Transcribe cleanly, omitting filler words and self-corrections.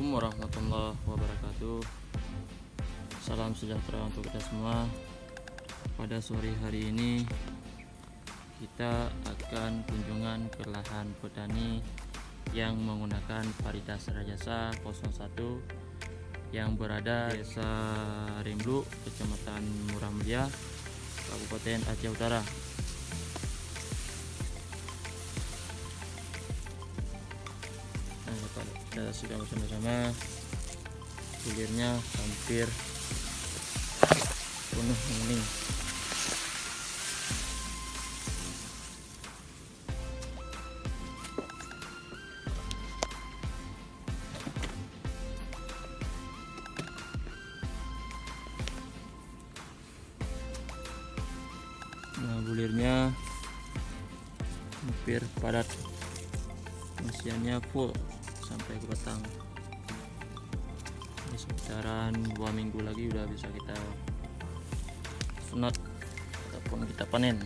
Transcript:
Assalamualaikum warahmatullahi wabarakatuh. Salam sejahtera untuk kita semua. Pada sore hari ini kita akan kunjungan ke lahan petani yang menggunakan varietas Rajasa 01 yang berada di Desa Rimlu, Kecamatan Murah Mulia, Kabupaten Aceh Utara. Kita saksikan bersama-sama. Kulirnya hampir penuh menguning. Nah, bulirnya hampir padat, isiannya full sampai ke batang. Ini sekitaran 2 minggu lagi udah bisa kita sunat ataupun kita panen.